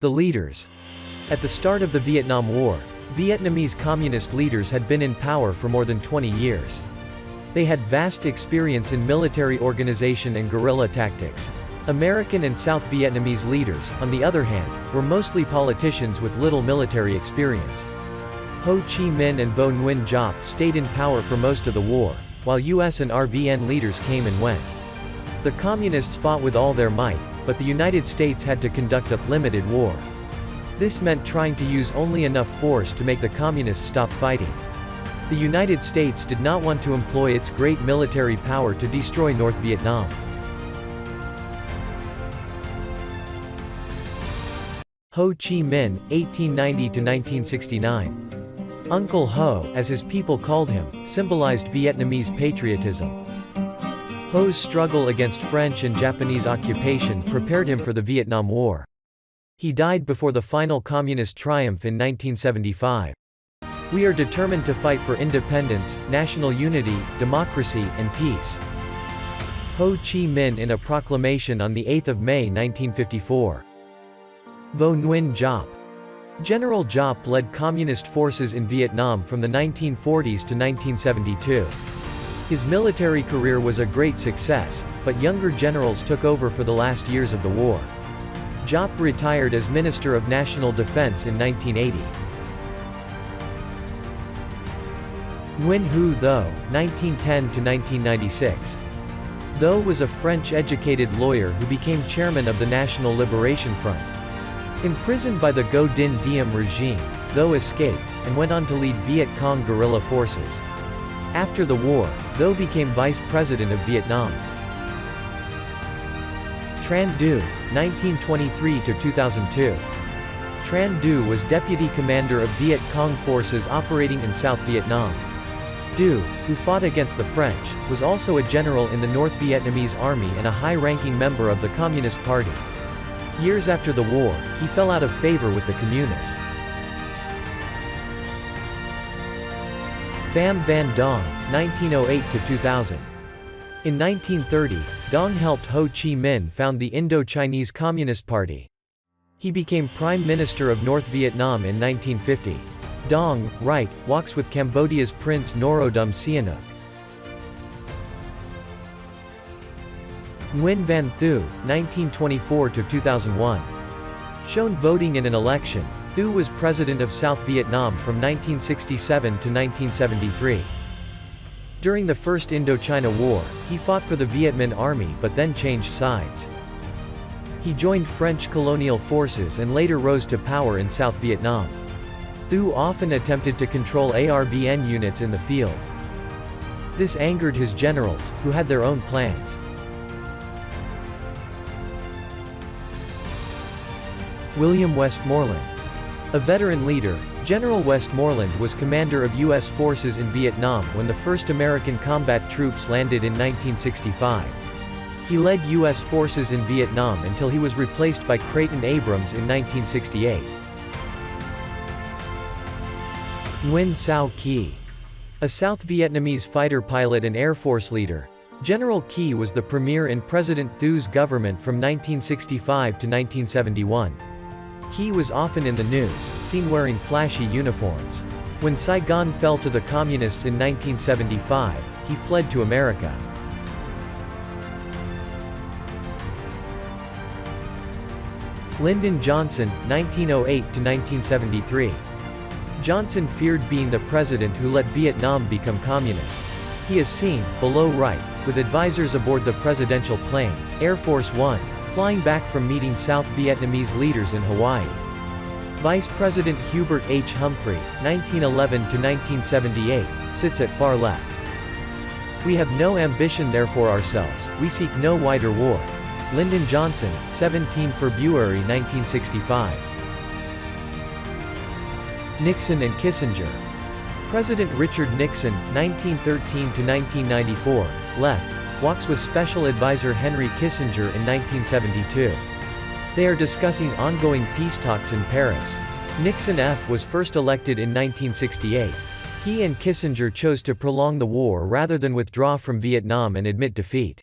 The leaders. At the start of the Vietnam War, Vietnamese Communist leaders had been in power for more than 20 years. They had vast experience in military organization and guerrilla tactics. American and South Vietnamese leaders, on the other hand, were mostly politicians with little military experience. Ho Chi Minh and Vo Nguyen Giap stayed in power for most of the war, while US and RVN leaders came and went. The Communists fought with all their might, but the United States had to conduct a limited war. This meant trying to use only enough force to make the Communists stop fighting. The United States did not want to employ its great military power to destroy North Vietnam. Ho Chi Minh, 1890–1969. Uncle Ho, as his people called him, symbolized Vietnamese patriotism. Ho's struggle against French and Japanese occupation prepared him for the Vietnam War. He died before the final communist triumph in 1975. We are determined to fight for independence, national unity, democracy, and peace. Ho Chi Minh in a proclamation on 8 May 1954. Vo Nguyen Giap. General Giap led communist forces in Vietnam from the 1940s to 1972. His military career was a great success, but younger generals took over for the last years of the war. Giap retired as Minister of National Defense in 1980. Nguyen Hu Tho, 1910–1996. Tho was a French-educated lawyer who became chairman of the National Liberation Front. Imprisoned by the Ngo Dinh Diem regime, Tho escaped, and went on to lead Viet Cong guerrilla forces. After the war, Tho became vice president of Vietnam. Tran Du, 1923–2002. Tran Du was deputy commander of Viet Cong forces operating in South Vietnam. Du, who fought against the French, was also a general in the North Vietnamese army and a high-ranking member of the Communist Party. Years after the war, he fell out of favor with the Communists. Pham Van Dong, 1908–2000. In 1930, Dong helped Ho Chi Minh found the Indo-Chinese Communist Party. He became Prime Minister of North Vietnam in 1950. Dong, right, walks with Cambodia's Prince Norodom Sihanouk. Nguyen Van Thu, 1924–2001. Shown voting in an election, Thu was president of South Vietnam from 1967 to 1973. During the First Indochina War, he fought for the Viet Minh Army but then changed sides. He joined French colonial forces and later rose to power in South Vietnam. Thu often attempted to control ARVN units in the field. This angered his generals, who had their own plans. William Westmoreland. A veteran leader, General Westmoreland was commander of U.S. forces in Vietnam when the first American combat troops landed in 1965. He led U.S. forces in Vietnam until he was replaced by Creighton Abrams in 1968. Nguyen Sao Ky. A South Vietnamese fighter pilot and Air Force leader, General Ky was the premier in President Thu's government from 1965 to 1971. Ky was often in the news, seen wearing flashy uniforms. When Saigon fell to the Communists in 1975, he fled to America. Lyndon Johnson, 1908–1973. Johnson feared being the president who let Vietnam become communist. He is seen, below right, with advisors aboard the presidential plane, Air Force One, flying back from meeting South Vietnamese leaders in Hawaii. Vice President Hubert H. Humphrey, 1911–1978, sits at far left. We have no ambition therefore ourselves, we seek no wider war. Lyndon Johnson, 17 February 1965. Nixon and Kissinger. President Richard Nixon, 1913–1994, left, walks with Special Advisor Henry Kissinger in 1972. They are discussing ongoing peace talks in Paris. Nixon was first elected in 1968. He and Kissinger chose to prolong the war rather than withdraw from Vietnam and admit defeat.